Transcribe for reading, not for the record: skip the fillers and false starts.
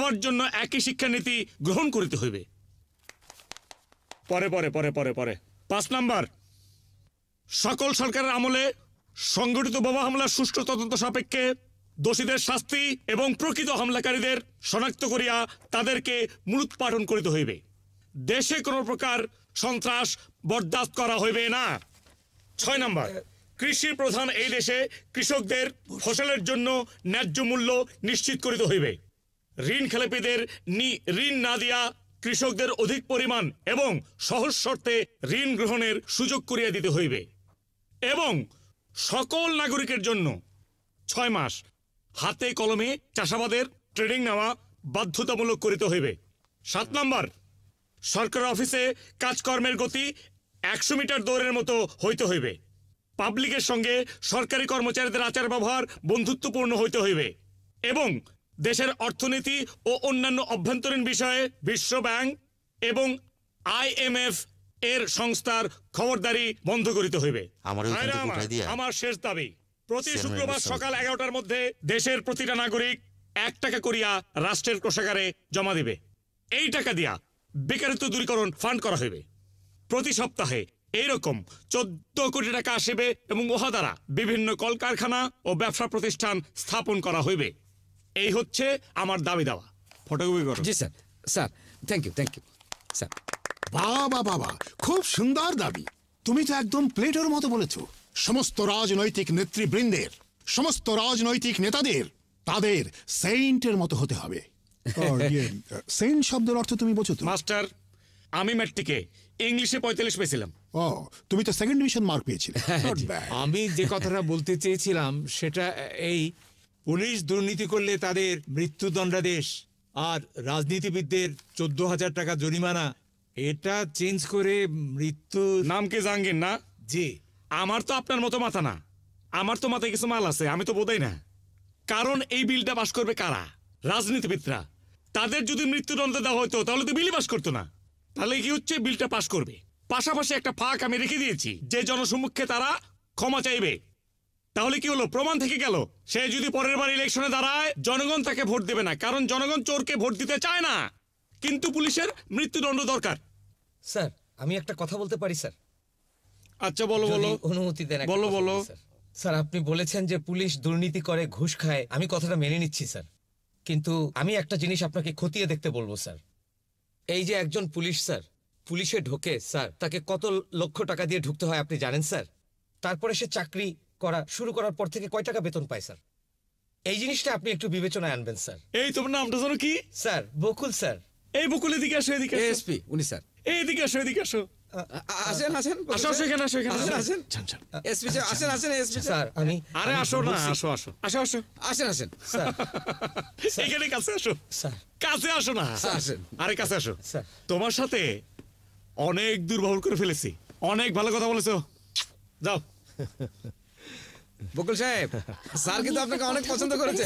সবার জন্য একই শিক্ষানীতি গ্রহণ করিতে হইবে। পরে পরে পরে পরে পরে 5 নাম্বার, সকল সরকারের আমলে সংগঠিত বোমা হামলার সুষ্ঠু তদন্ত সাপেক্ষে দোষীদের শাস্তি এবং প্রকৃত হামলাকারীদের শনাক্ত করিয়া তাদেরকে মূলোৎপাটন করিতে হইবে। দেশে কোনো প্রকার সন্ত্রাস বরদাস্ত করা হইবে না। 6 নাম্বার, কৃষি প্রধান এই দেশে কৃষকদের ফসলের জন্য ন্যায্য মূল্য নিশ্চিত করিতে হইবে। ঋণ খেলাপিদের ঋণ না দিয়া কৃষকদের অধিক পরিমাণ এবং সহজ শর্তে ঋণ গ্রহণের সুযোগ করিয়া দিতে হইবে এবং সকল নাগরিকের জন্য 6 মাস হাতে কলমে চাষাবাদের ট্রেনিং নেওয়া বাধ্যতামূলক করিতে হইবে। 7 নাম্বার, সরকার অফিসে কাজকর্মের গতি 100 মিটার দৌড়ের মতো হইতে হইবে। পাবলিকের সঙ্গে সরকারি কর্মচারীদের আচার ব্যবহার বন্ধুত্বপূর্ণ হইতে হইবে এবং দেশের অর্থনীতি ও অন্যান্য অভ্যন্তরীণ বিষয়ে বিশ্ব ব্যাংক এবং IMF এর সংস্থার খবরদারি বন্ধ করিতে হইবে। আমার শেষ দাবি, প্রতি শুক্রবার সকাল 11টার মধ্যে দেশের প্রতিটা নাগরিক 1 টাকা করিয়া রাষ্ট্রের কোষাগারে জমা দিবে। এই টাকা দিয়া বেকারত্ব দূরীকরণ ফান্ড করা হইবে। প্রতি সপ্তাহে এইরকম 14 কোটি টাকা আসিবে এবং উহা দ্বারা বিভিন্ন কলকারখানা ও ব্যবসা প্রতিষ্ঠান স্থাপন করা হইবে। এই হচ্ছে আমার দাবি দেওয়া। ফটোকপি করো। জি sir. Sir thank you sir. বাবা বাবা, খুব সুন্দর দাবি। তুমি তো একদম প্লেটোর মতো বলেছো। সমস্ত রাজনৈতিক নেতৃবৃন্দের, সমস্ত রাজনৈতিক নেতাদের তাদের সেন্টের মতো হতে হবে। সেন্ট শব্দের অর্থ তুমি বোঝো তো? মাস্টার, আমি ম্যাট্রিকে ইংলিশে 45 পেয়েছিলাম। ও, তুমি তো সেকেন্ড ডিভিশন মার্ক পেয়েছিলে। আমি যে কথাটা বলতে চেয়েছিলাম সেটা এই, পুলিশ দুর্নীতি করলে তাদের মৃত্যুদণ্ডাদেশ আর রাজনীতিবিদদের 14,000 টাকা জরিমানা, এটা চেঞ্জ করে মৃত্যু। নাম কি জাহাঙ্গীর না? জি। আমার তো আপনার মতো মাথা না, আমার তো মাথায় কিছু মাল আছে, আমি তো বোঝাই না। কারণ এই বিলটা পাশ করবে কারা? রাজনীতিবিদরা। তাদের যদি মৃত্যুদণ্ড দেওয়া হতো তাহলে তো বিলই পাশ করতো না। তাহলে কি হচ্ছে, বিলটা পাশ করবে। পাশাপাশি একটা ফাঁক আমি রেখে দিয়েছি যে জনসম্মুখে তারা ক্ষমা চাইবে। তাহলে কি হলো, প্রমাণ থেকে গেল। সে যদি পরের বার ইলেকশনে দাঁড়ায়, জনগণ তাকে ভোট দেবে না, কারণ জনগণ চোরকে ভোট দিতে চায় না। কিন্তু পুলিশের মৃত্যুদণ্ড দরকার। স্যার, আমি একটা কথা বলতে পারি স্যার? আচ্ছা বলো বলো, অনুমতি দেন। বলো বলো। স্যার, আপনি বলেছেন যে পুলিশ দুর্নীতি করে, ঘুষ খায়, আমি কথাটা মেনে নিচ্ছি স্যার। কিন্তু আমি একটা জিনিস আপনাকে খতিয়ে দেখতে বলবো স্যার। এই যে একজন পুলিশ স্যার পুলিশে ঢোকে স্যার, তাকে কত লক্ষ টাকা দিয়ে ঢুকতে হয় আপনি জানেন স্যার? তারপরে সে চাকরি করা শুরু করার পর থেকে কয় টাকা বেতন পায় স্যার? এই জিনিসটা আপনি একটু বিবেচনায় আনবেন স্যার। এই তোমার নামটা জানো কি? স্যার, বকুল স্যার। এই বকুল, এদিকে আসো, এদিকে আসো। এসপি উনি স্যার। এইদিকে আসো, এদিকে আসো। আসেন আসেন আসো, সেখানে আসো, এখানে আসেন। এসপি স্যার আসেন, আসেন এসপি স্যার। আমি আরে আসো না, আসো আসো আসো আসো, আসেন আসেন স্যার। এখানে কাছে আসো স্যার, কাছে আসো না, আসেন। আরে কাছে আসো। স্যার, তোমার সাথে অনেক দুর্ব্যবহার করে ফেলেছি, অনেক ভালো কথা বলেছো, যাও। বকুল সাহেব, স্যার কিন্তু আপনাকে অনেক পছন্দ করেছে।